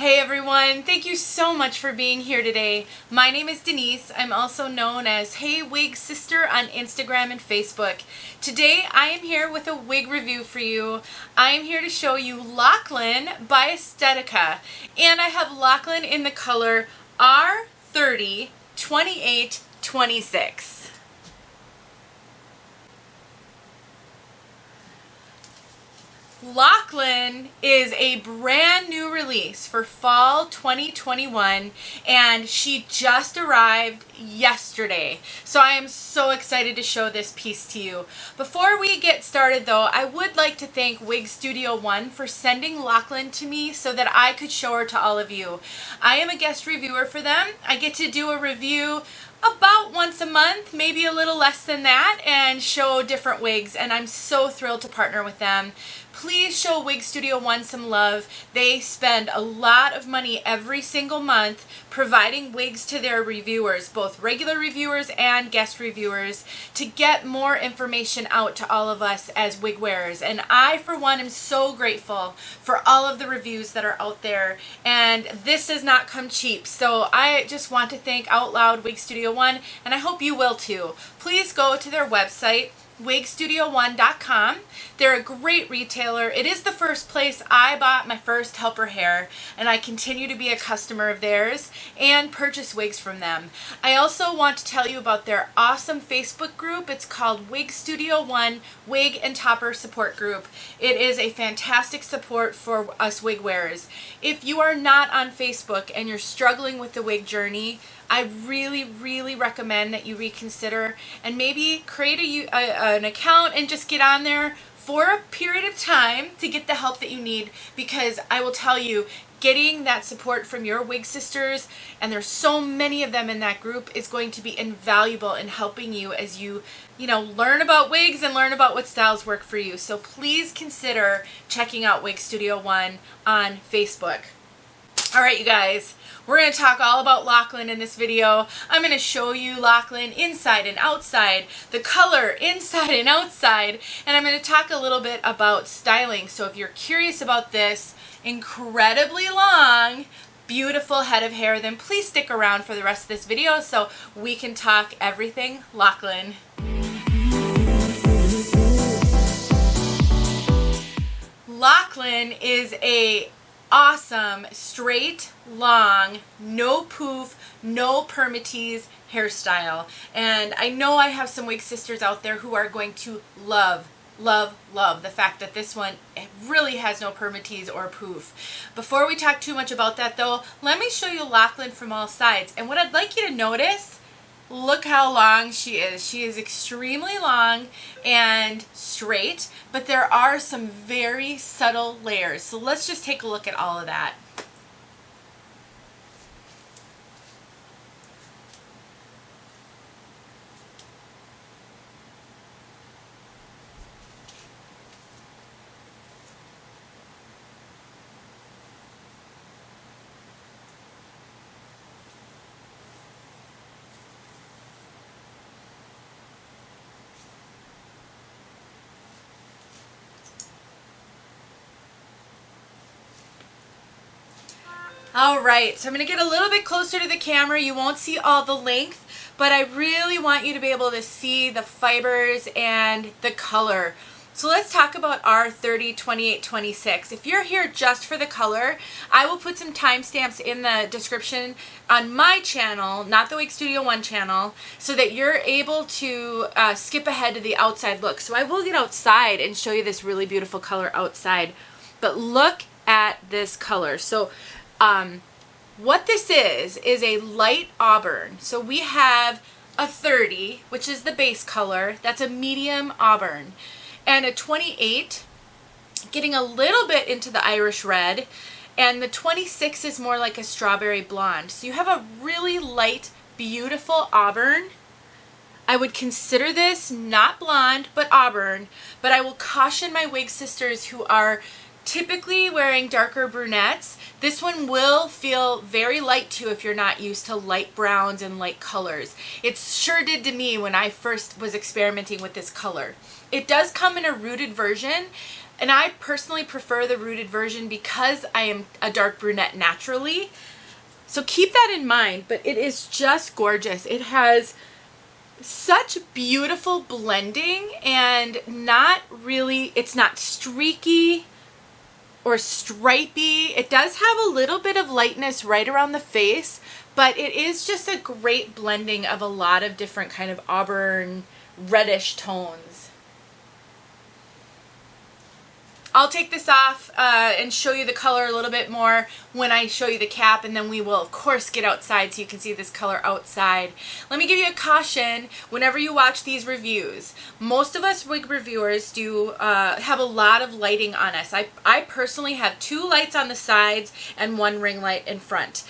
Hey everyone, thank you so much for being here today. My name is Denise. I'm also known as Hey Wig Sister on Instagram and Facebook. Today I am here with a wig review for you. I am here to show you LOCKLAN by Estetica. And I have LOCKLAN in the color R30 2826. LOCKLAN is a brand new release for fall 2021 and she just arrived yesterday. So I am so excited to show this piece to you. Before we get started though, I would like to thank Wig Studio One for sending LOCKLAN to me so that I could show her to all of you. I am a guest reviewer for them. I get to do a review about once a month, maybe a little less than that, and show different wigs, and I'm so thrilled to partner with them. Please show Wig Studio One some love. They spend a lot of money every single month providing wigs to their reviewers, both regular reviewers and guest reviewers, to get more information out to all of us as wig wearers. And I, for one, am so grateful for all of the reviews that are out there. And this does not come cheap. So I just want to thank out loud Wig Studio One, and I hope you will too. Please go to their website, wigstudio1.com. They're a great retailer. It is the first place I bought my first helper hair, and I continue to be a customer of theirs and purchase wigs from them. I also want to tell you about their awesome Facebook group. It's called Wig Studio One Wig and Topper Support Group. It is a fantastic support for us wig wearers. If you are not on Facebook and you're struggling with the wig journey, I really recommend that you reconsider and maybe create an account and just get on there for a period of time to get the help that you need, because I will tell you, getting that support from your wig sisters, and there's so many of them in that group, is going to be invaluable in helping you as you learn about wigs and learn about what styles work for you. So please consider checking out Wig Studio One on Facebook. All right, you guys. We're going to talk all about LOCKLAN in this video. I'm going to show you LOCKLAN inside and outside, the color inside and outside, and I'm going to talk a little bit about styling. So if you're curious about this incredibly long, beautiful head of hair, then please stick around for the rest of this video so we can talk everything LOCKLAN. LOCKLAN is a awesome, straight, long, no poof, no permatease hairstyle. And I know I have some wig sisters out there who are going to love the fact that this one really has no permatease or poof. Before we talk too much about that though, let me show you LOCKLAN from all sides. And what I'd like you to notice, look how long she is. She is extremely long and straight, but there are some very subtle layers. So let's just take a look at all of that. Alright, so I'm going to get a little bit closer to the camera. You won't see all the length, but I really want you to be able to see the fibers and the color. So let's talk about R30 2826. If you're here just for the color, I will put some timestamps in the description on my channel, not the Wig Studio One channel, so that you're able to skip ahead to the outside look. So I will get outside and show you this really beautiful color outside. But look at this color. So what this is a light auburn. So we have a 30, which is the base color. That's a medium auburn. And a 28, getting a little bit into the Irish red. And the 26 is more like a strawberry blonde. So you have a really light, beautiful auburn. I would consider this not blonde, but auburn. But I will caution my wig sisters who are typically wearing darker brunettes. This one will feel very light too if you're not used to light browns and light colors. It sure did to me when I first was experimenting with this color. It does come in a rooted version. And I personally prefer the rooted version because I am a dark brunette naturally. So keep that in mind, but it is just gorgeous. It has such beautiful blending and not really, it's not streaky or stripy. It does have a little bit of lightness right around the face, but it is just a great blending of a lot of different kind of auburn reddish tones. I'll take this off and show you the color a little bit more when I show you the cap, and then we will of course get outside so you can see this color outside. Let me give you a caution whenever you watch these reviews. Most of us wig reviewers do have a lot of lighting on us. I personally have 2 lights on the sides and 1 ring light in front.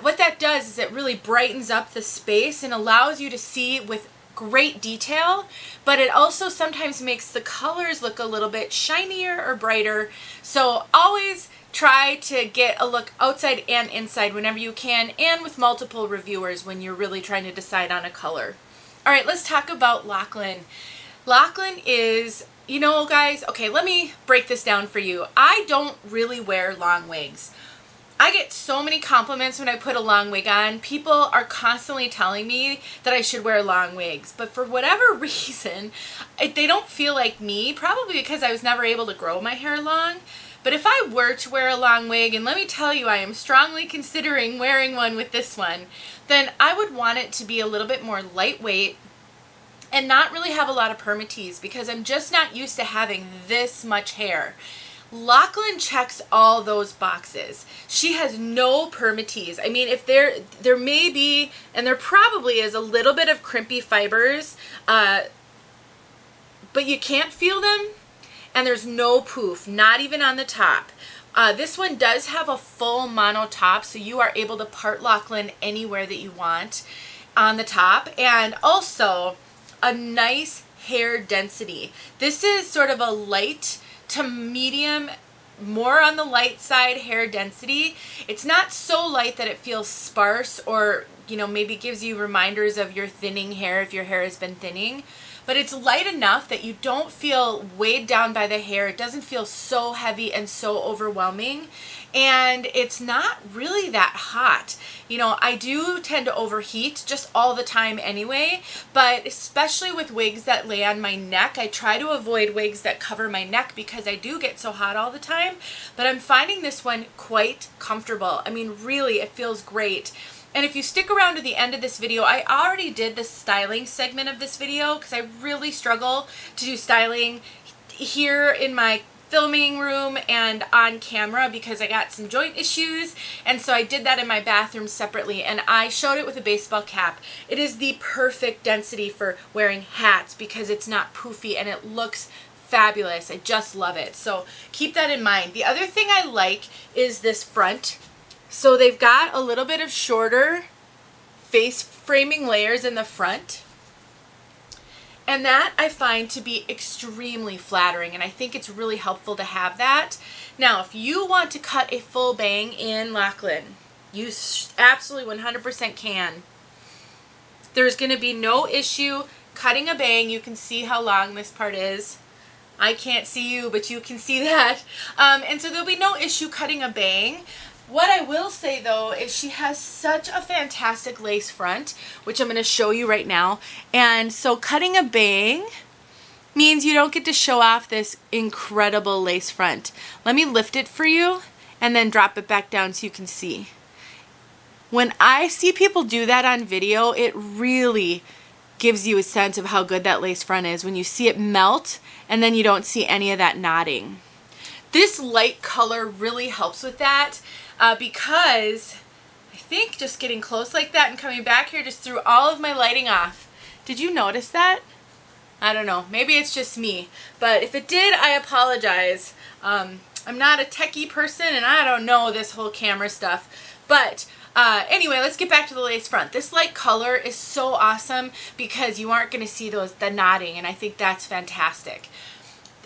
What that does is it really brightens up the space and allows you to see with great detail, but it also sometimes makes the colors look a little bit shinier or brighter. So always try to get a look outside and inside whenever you can, and with multiple reviewers when you're really trying to decide on a color. All right, let's talk about LOCKLAN. LOCKLAN is, you know guys, okay, let me break this down for you. I don't really wear long wigs. I get so many compliments when I put a long wig on. People are constantly telling me that I should wear long wigs, but for whatever reason, they don't feel like me, probably because I was never able to grow my hair long. But if I were to wear a long wig, and let me tell you, I am strongly considering wearing one with this one, then I would want it to be a little bit more lightweight and not really have a lot of permatease, because I'm just not used to having this much hair. LOCKLAN checks all those boxes. She has no permatease. I mean, if there may be, and there probably is, a little bit of crimpy fibers, but you can't feel them, and there's no poof, not even on the top. This one does have a full mono top, so you are able to part LOCKLAN anywhere that you want on the top, and also a nice hair density. This is sort of a light to medium, more on the light side hair density. It's not so light that it feels sparse or, you know, maybe gives you reminders of your thinning hair if your hair has been thinning. But it's light enough that you don't feel weighed down by the hair. It doesn't feel so heavy and so overwhelming. And it's not really that hot. You know, I do tend to overheat just all the time anyway, but especially with wigs that lay on my neck, I try to avoid wigs that cover my neck because I do get so hot all the time. But I'm finding this one quite comfortable. I mean, really, it feels great. And if you stick around to the end of this video, I already did the styling segment of this video because I really struggle to do styling here in my filming room and on camera because I got some joint issues, and so I did that in my bathroom separately, and I showed it with a baseball cap. It is the perfect density for wearing hats because it's not poofy and it looks fabulous. I just love it. So keep that in mind. The other thing I like is this front. So they've got a little bit of shorter face framing layers in the front. And that I find to be extremely flattering, and I think it's really helpful to have that. Now, if you want to cut a full bang in LOCKLAN, you absolutely 100% can. There's going to be no issue cutting a bang. You can see how long this part is. I can't see you, but you can see that. And so there'll be no issue cutting a bang. What I will say though is she has such a fantastic lace front, which I'm going to show you right now. And so cutting a bang means you don't get to show off this incredible lace front. Let me lift it for you and then drop it back down so you can see. When I see people do that on video, it really gives you a sense of how good that lace front is when you see it melt and then you don't see any of that knotting. This light color really helps with that. Because I think just getting close like that and coming back here just threw all of my lighting off. Did you notice that? I don't know. Maybe it's just me. But if it did, I apologize. I'm not a techie person and I don't know this whole camera stuff. But anyway, let's get back to the lace front. This light color is so awesome because you aren't going to see the knotting, and I think that's fantastic.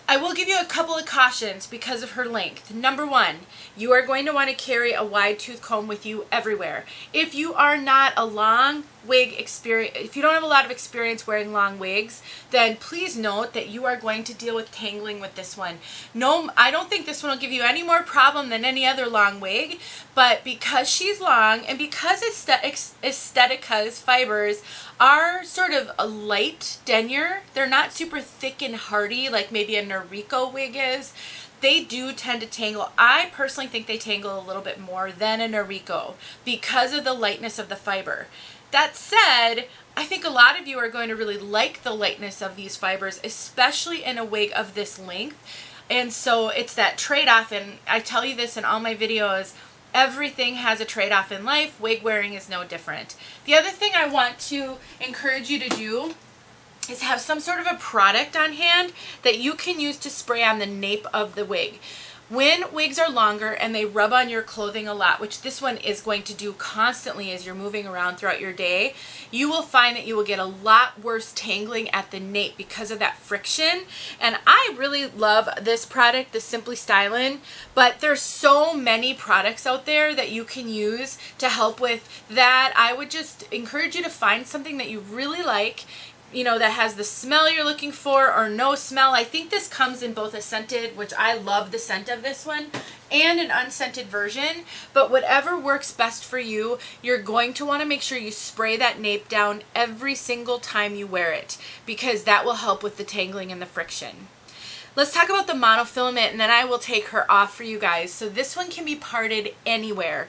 I will give you a couple of cautions because of her length. Number one, you are going to want to carry a wide tooth comb with you everywhere. If you are not a long wig experience, if you don't have a lot of experience wearing long wigs, then please note that you are going to deal with tangling with this one. No, I don't think this one will give you any more problem than any other long wig, but because she's long and because Estetica's fibers are sort of a light denier, they're not super thick and hardy like maybe a Noriko wig is, they do tend to tangle. I personally think they tangle a little bit more than a Noriko because of the lightness of the fiber. That said, I think a lot of you are going to really like the lightness of these fibers, especially in a wig of this length. And so it's that trade-off, and I tell you this in all my videos, everything has a trade-off in life. Wig wearing is no different. The other thing I want to encourage you to do is have some sort of a product on hand that you can use to spray on the nape of the wig. When wigs are longer and they rub on your clothing a lot, which this one is going to do constantly as you're moving around throughout your day, you will find that you will get a lot worse tangling at the nape because of that friction. And I really love this product, the Simply Stylin', but there's so many products out there that you can use to help with that. I would just encourage you to find something that you really like, you know, that has the smell you're looking for or no smell. I think this comes in both a scented, which I love the scent of this one, and an unscented version. But whatever works best for you, you're going to want to make sure you spray that nape down every single time you wear it, because that will help with the tangling and the friction. Let's talk about the monofilament, and then I will take her off for you guys. So this one can be parted anywhere.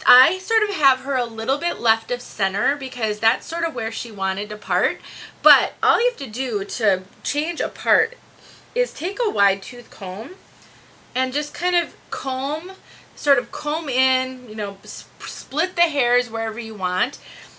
I sort of have her a little bit left of center because that's sort of where she wanted to part. But all you have to do to change a part is take a wide tooth comb and just kind of sort of comb in, you know, split the hairs wherever you want.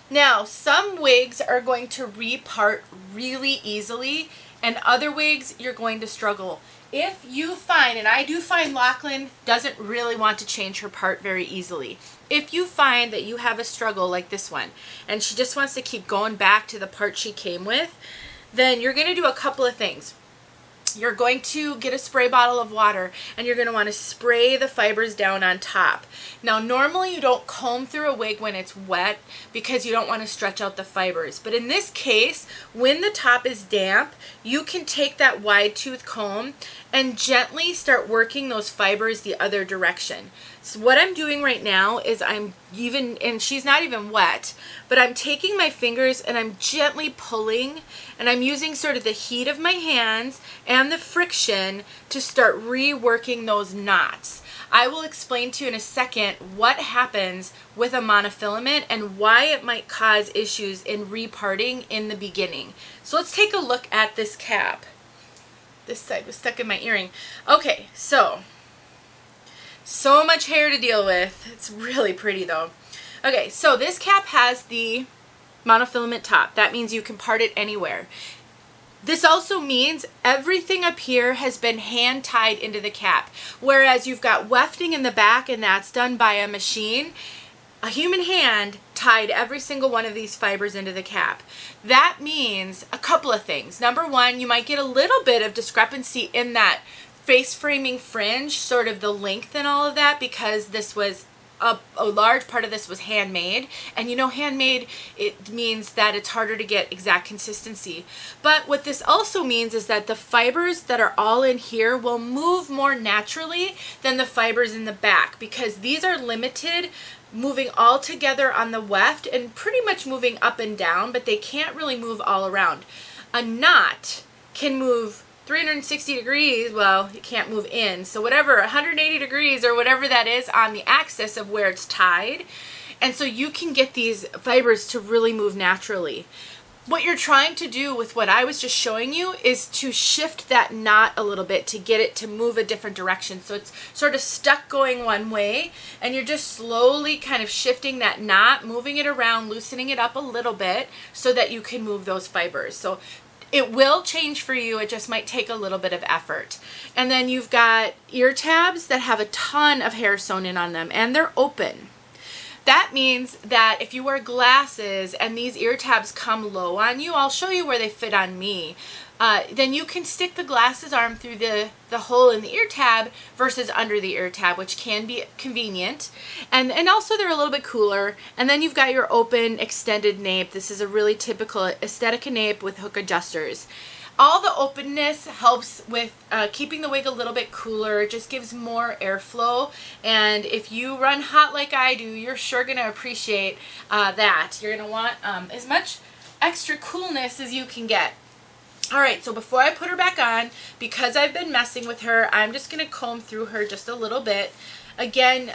Now, some wigs are going to repart really easily, and other wigs you're going to struggle. If you find, and I do find Locklan doesn't really want to change her part very easily. If you find that you have a struggle like this one, and she just wants to keep going back to the part she came with, then you're going to do a couple of things. You're going to get a spray bottle of water and you're going to want to spray the fibers down on top. Now, normally you don't comb through a wig when it's wet because you don't want to stretch out the fibers. But in this case, when the top is damp, you can take that wide tooth comb and gently start working those fibers the other direction. So what I'm doing right now is and she's not even wet, but I'm taking my fingers and I'm gently pulling, and I'm using sort of the heat of my hands and the friction to start reworking those knots. I will explain to you in a second what happens with a monofilament and why it might cause issues in reparting in the beginning. So let's take a look at this cap. This side was stuck in my earring. Okay, so much hair to deal with. It's really pretty though. Okay, so this cap has the monofilament top. That means you can part it anywhere. This also means everything up here has been hand tied into the cap, whereas you've got wefting in the back and that's done by a machine. A human hand tied every single one of these fibers into the cap. That means a couple of things. Number one, you might get a little bit of discrepancy in that face framing fringe, sort of the length and all of that, because this was a large part of this was handmade, and you know, handmade, it means that it's harder to get exact consistency. But what this also means is that the fibers that are all in here will move more naturally than the fibers in the back, because these are limited, moving all together on the weft and pretty much moving up and down, but they can't really move all around. A knot can move 360 degrees, well, it can't move in, so whatever, 180 degrees or whatever that is on the axis of where it's tied. And so you can get these fibers to really move naturally. What you're trying to do with what I was just showing you is to shift that knot a little bit to get it to move a different direction. So it's sort of stuck going one way, and you're just slowly kind of shifting that knot, moving it around, loosening it up a little bit so that you can move those fibers. So it will change for you, it just might take a little bit of effort. And then you've got ear tabs that have a ton of hair sewn in on them, and they're open. That means that if you wear glasses and these ear tabs come low on you, I'll show you where they fit on me. then you can stick the glasses arm through the hole in the ear tab versus under the ear tab, which can be convenient. And also they're a little bit cooler. And then you've got your open extended nape. This is a really typical Estetica nape with hook adjusters. All the openness helps with keeping the wig a little bit cooler. It just gives more airflow. And if you run hot like I do, you're sure going to appreciate that. You're going to want as much extra coolness as you can get. All right, so before I put her back on, because I've been messing with her, I'm just going to comb through her just a little bit. Again,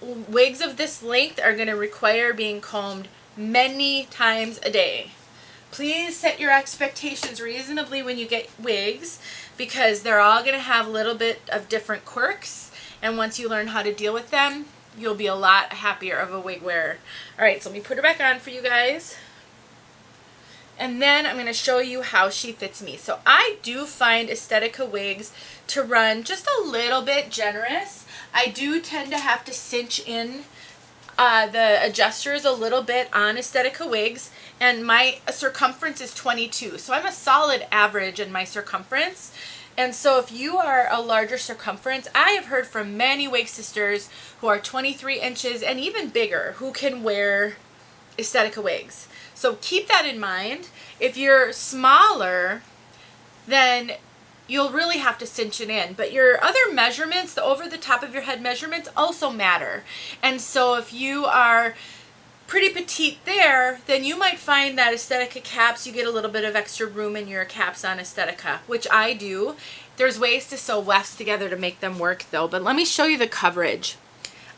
wigs of this length are going to require being combed many times a day. Please set your expectations reasonably when you get wigs, because they're all going to have a little bit of different quirks, and once you learn how to deal with them, you'll be a lot happier of a wig wearer. All right, so let me put her back on for you guys. And then I'm going to show you how she fits me. So I do find Estetica wigs to run just a little bit generous. I do tend to have to cinch in the adjusters a little bit on Estetica wigs, and my circumference is 22. So I'm a solid average in my circumference. And so if you are a larger circumference, I have heard from many wig sisters who are 23 inches and even bigger who can wear Estetica wigs. So keep that in mind. If you're smaller, then you'll really have to cinch it in. But your other measurements, the over the top of your head measurements, also matter. And so if you are pretty petite there, then you might find that Estetica caps, you get a little bit of extra room in your caps on Estetica, which I do. There's ways to sew wefts together to make them work though. But let me show you the coverage.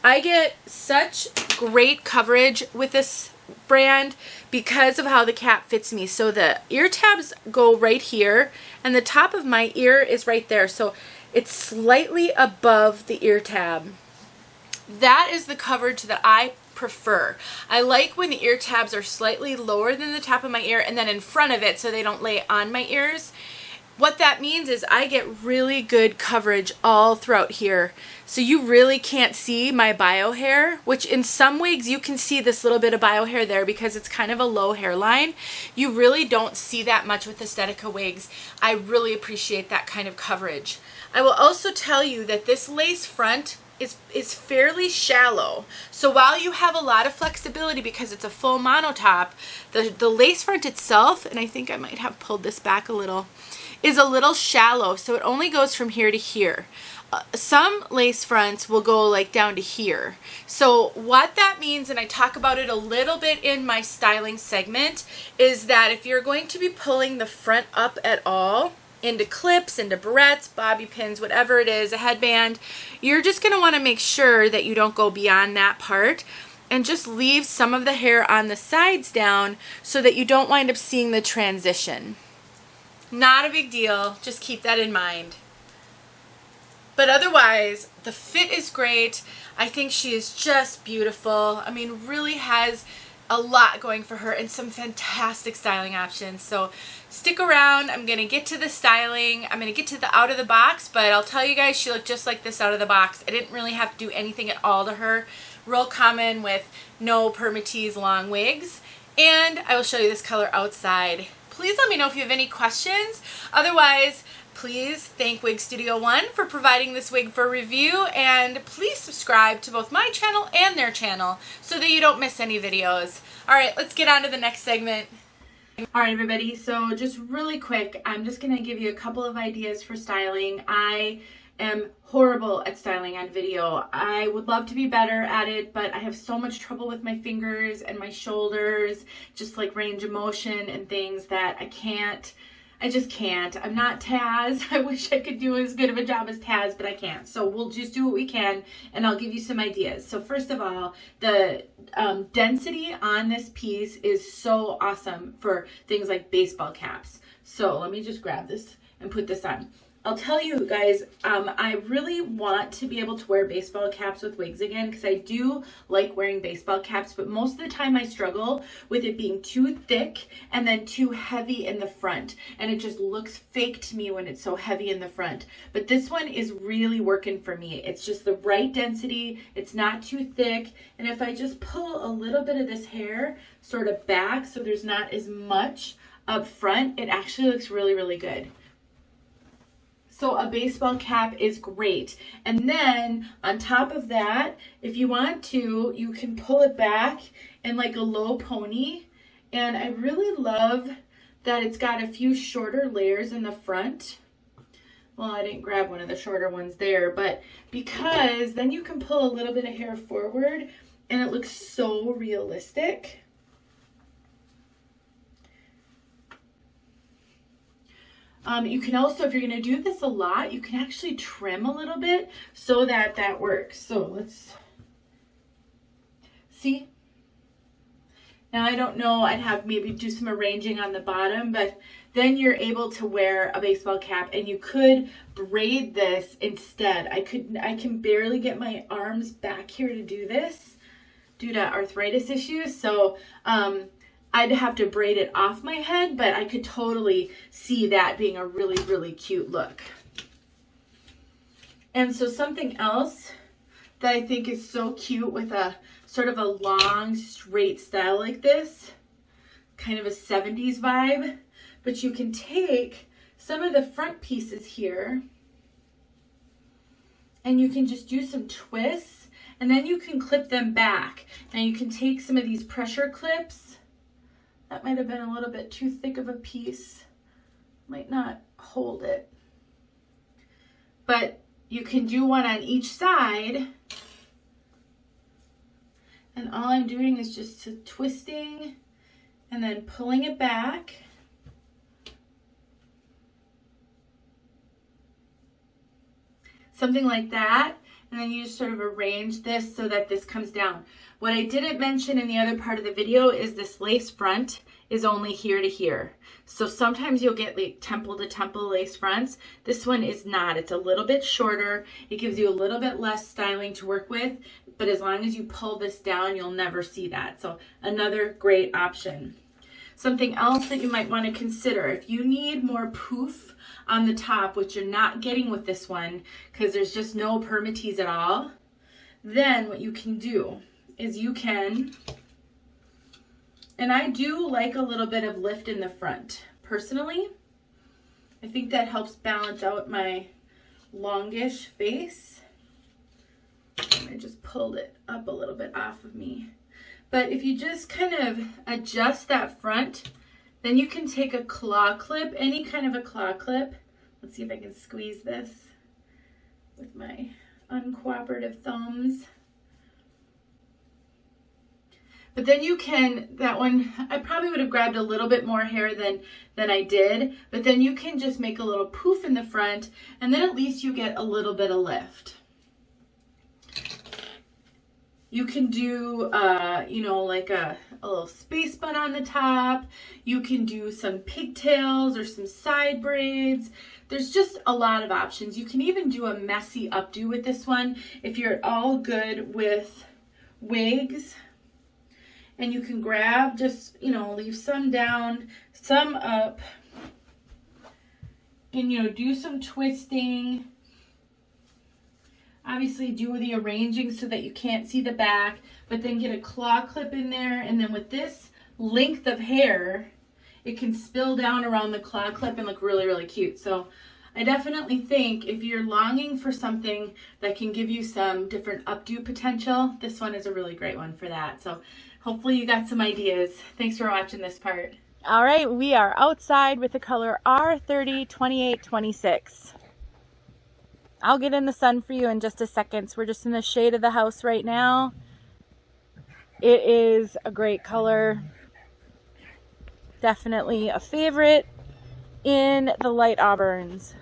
I get such great coverage with this brand because of how the cap fits me. So the ear tabs go right here and the top of my ear is right there. So it's slightly above the ear tab. That is the coverage that I prefer. I like when the ear tabs are slightly lower than the top of my ear and then in front of it so they don't lay on my ears. What that means is I get really good coverage all throughout here. So you really can't see my bio hair, which in some wigs you can see this little bit of bio hair there because it's kind of a low hairline. You really don't see that much with Estetica wigs. I really appreciate that kind of coverage. I will also tell you that this lace front is fairly shallow. So while you have a lot of flexibility because it's a full monotop, the lace front itself, and I think I might have pulled this back a little, is a little shallow. So it only goes from here to here. Some lace fronts will go like down to here. So what that means, and I talk about it a little bit in my styling segment, is that if you're going to be pulling the front up at all, into clips, into barrettes, bobby pins, whatever it is, a headband, you're just going to want to make sure that you don't go beyond that part and just leave some of the hair on the sides down so that you don't wind up seeing the transition. Not a big deal, just keep that in mind. But otherwise, the fit is great. I think she is just beautiful. I mean, really has a lot going for her and some fantastic styling options. So stick around. I'm going to get to the styling. I'm going to get to the out of the box, but I'll tell you guys, she looked just like this out of the box. I didn't really have to do anything at all to her. Real common with no permatease long wigs. And I will show you this color outside. Please let me know if you have any questions. Otherwise, please thank Wig Studio One for providing this wig for review, and please subscribe to both my channel and their channel so that you don't miss any videos. All right, let's get on to the next segment. All right, everybody, so just really quick, I'm just going to give you a couple of ideas for styling. I am horrible at styling on video. I would love to be better at it, but I have so much trouble with my fingers and my shoulders, just like range of motion and things that I just can't. I'm not TAZS. I wish I could do as good of a job as TAZS, but I can't. So we'll just do what we can, and I'll give you some ideas. So first of all, the density on this piece is so awesome for things like baseball caps. So let me just grab this and put this on. I'll tell you guys, I really want to be able to wear baseball caps with wigs again because I do like wearing baseball caps, but most of the time I struggle with it being too thick and then too heavy in the front, and it just looks fake to me when it's so heavy in the front. But this one is really working for me. It's just the right density, it's not too thick, and if I just pull a little bit of this hair sort of back so there's not as much up front, it actually looks really, really good. So a baseball cap is great. And then on top of that, if you want to, you can pull it back in like a low pony. And I really love that it's got a few shorter layers in the front. Well, I didn't grab one of the shorter ones there, but because then you can pull a little bit of hair forward and it looks so realistic. You can also, if you're going to do this a lot, you can actually trim a little bit so that that works. So let's see. Now I don't know, I'd have maybe do some arranging on the bottom, but then you're able to wear a baseball cap, and you could braid this instead. I can barely get my arms back here to do this due to arthritis issues. So I'd have to braid it off my head, but I could totally see that being a really, really cute look. And so something else that I think is so cute with a sort of a long, straight style like this, kind of a 70s vibe, but you can take some of the front pieces here and you can just do some twists, and then you can clip them back. And you can take some of these pressure clips. That might have been a little bit too thick of a piece. Might not hold it. But you can do one on each side. And all I'm doing is just twisting and then pulling it back. Something like that. And then you just sort of arrange this so that this comes down. What I didn't mention in the other part of the video is this lace front is only here to here. So sometimes you'll get like temple to temple lace fronts. This one is not. It's a little bit shorter. It gives you a little bit less styling to work with, but as long as you pull this down, you'll never see that. So another great option. Something else that you might want to consider, if you need more poof on the top, which you're not getting with this one because there's just no permatease at all, then what you can do is you can, and I do like a little bit of lift in the front personally. I think that helps balance out my longish face. I just pulled it up a little bit off of me. But if you just kind of adjust that front, then you can take a claw clip, any kind of a claw clip. Let's see if I can squeeze this with my uncooperative thumbs. But then you can, that one, I probably would have grabbed a little bit more hair than I did, but then you can just make a little poof in the front, and then at least you get a little bit of lift. You can do, you know, like a little space bun on the top. You can do some pigtails or some side braids. There's just a lot of options. You can even do a messy updo with this one if you're all good with wigs. And you can grab, just, you know, leave some down, some up. And, you know, do some twisting. Obviously do the arranging so that you can't see the back, but then get a claw clip in there, and then with this length of hair, it can spill down around the claw clip and look really, really cute. So I definitely think if you're longing for something that can give you some different updo potential, this one is a really great one for that. So hopefully you got some ideas. Thanks for watching this part. All right, we are outside with the color R30 2826. I'll get in the sun for you in just a second. So we're just in the shade of the house right now. It is a great color. Definitely a favorite in the light auburns.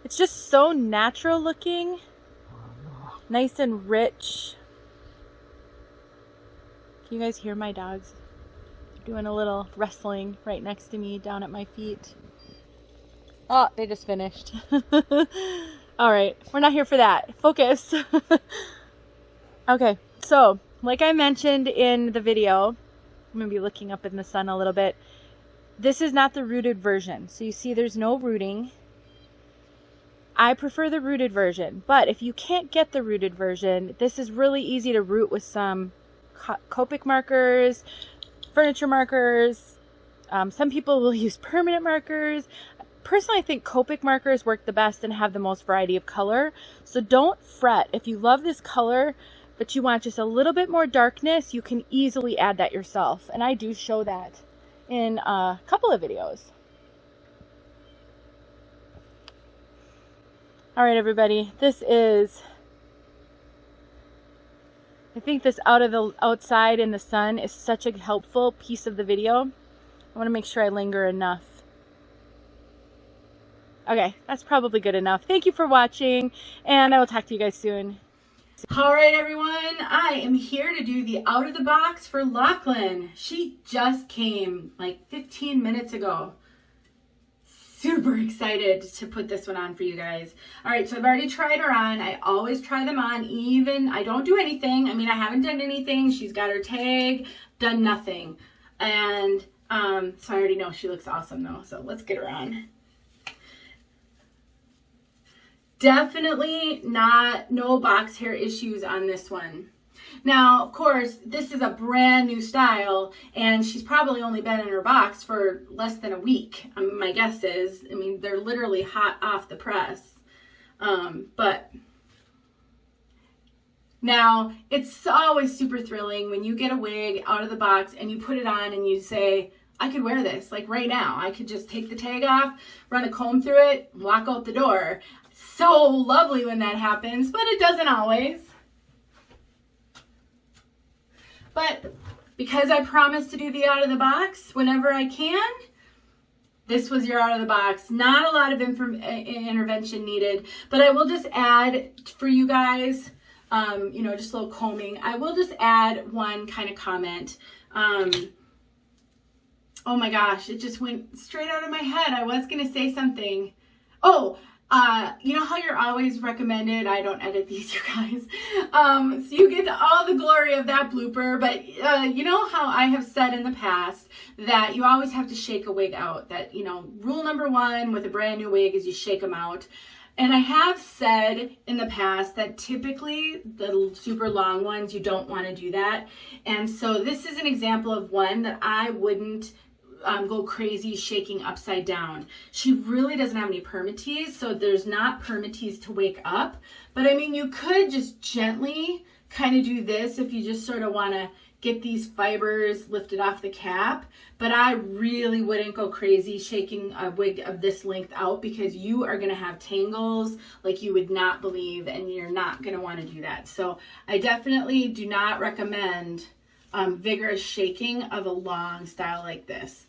It's just so natural looking. Nice and rich. Can you guys hear my dogs? They're doing a little wrestling right next to me down at my feet. Oh, they just finished. All right, we're not here for that. Focus. Okay, so like I mentioned in the video, I'm gonna be looking up in the sun a little bit. This is not the rooted version. So you see there's no rooting. I prefer the rooted version, but if you can't get the rooted version, this is really easy to root with some Copic markers furniture markers. Some people will use permanent markers. Personally, I think Copic markers work the best and have the most variety of color. So don't fret. If you love this color, but you want just a little bit more darkness, you can easily add that yourself. And I do show that in a couple of videos. All right, everybody, this is, I think this outside in the sun is such a helpful piece of the video. I want to make sure I linger enough. Okay, that's probably good enough. Thank you for watching, and I will talk to you guys soon. All right, everyone, I am here to do the out of the box for Locklin. She just came like 15 minutes ago. Super excited to put this one on for you guys. All right, so I've already tried her on. I always try them on, even I don't do anything. I mean, I haven't done anything. She's got her tag, done nothing. And so I already know she looks awesome though. So let's get her on. Definitely no box hair issues on this one. Now, of course, this is a brand new style, and she's probably only been in her box for less than a week. My guess is, I mean, they're literally hot off the press. But now, it's always super thrilling when you get a wig out of the box and you put it on and you say, I could wear this, like right now. I could just take the tag off, run a comb through it, walk out the door. So lovely when that happens, but it doesn't always. But because I promised to do the out of the box whenever I can, this was your out of the box. Not a lot of intervention needed, but I will just add for you guys, you know, just a little combing. I will just add one kind of comment. Oh my gosh, it just went straight out of my head. I was going to say something. Oh, you know how you're always recommended, I don't edit these, you guys, so you get all the glory of that blooper, but you know how I have said in the past that you always have to shake a wig out, that, you know, rule number one with a brand new wig is you shake them out. And I have said in the past that typically the super long ones, you don't want to do that. And so this is an example of one that I wouldn't go crazy shaking upside down. She really doesn't have any permatease, so there's not permatease to wake up. But I mean, you could just gently kind of do this if you just sort of want to get these fibers lifted off the cap. But I really wouldn't go crazy shaking a wig of this length out, because you are going to have tangles like you would not believe, and you're not going to want to do that. So I definitely do not recommend vigorous shaking of a long style like this.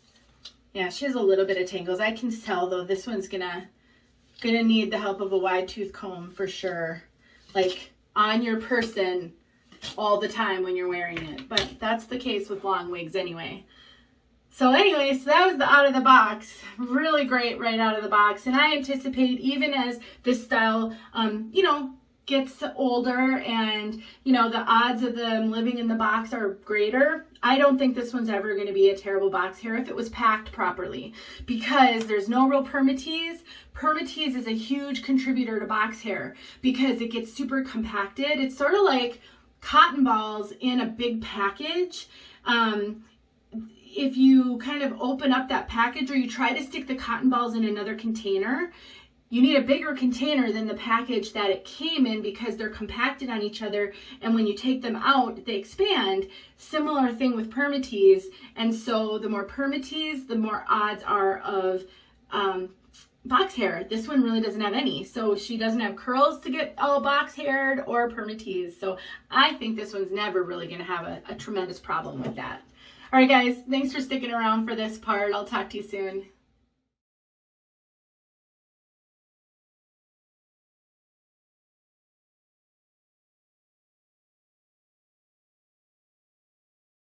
Yeah, she has a little bit of tangles. I can tell though, this one's gonna need the help of a wide tooth comb for sure. Like on your person all the time when you're wearing it. But that's the case with long wigs anyway. So anyways, that was the out of the box. Really great right out of the box. And I anticipate, even as this style, you know, gets older and, you know, the odds of them living in the box are greater, I don't think this one's ever going to be a terrible box hair if it was packed properly, because there's no real permatease. Permatease is a huge contributor to box hair because it gets super compacted. It's sort of like cotton balls in a big package. If you kind of open up that package, or you try to stick the cotton balls in another container, you need a bigger container than the package that it came in, because they're compacted on each other, and when you take them out, they expand. Similar thing with permatease, and so the more permatease, the more odds are of box hair. This one really doesn't have any, so she doesn't have curls to get all box haired or permatease, so I think this one's never really going to have a tremendous problem with that. All right, guys, thanks for sticking around for this part. I'll talk to you soon.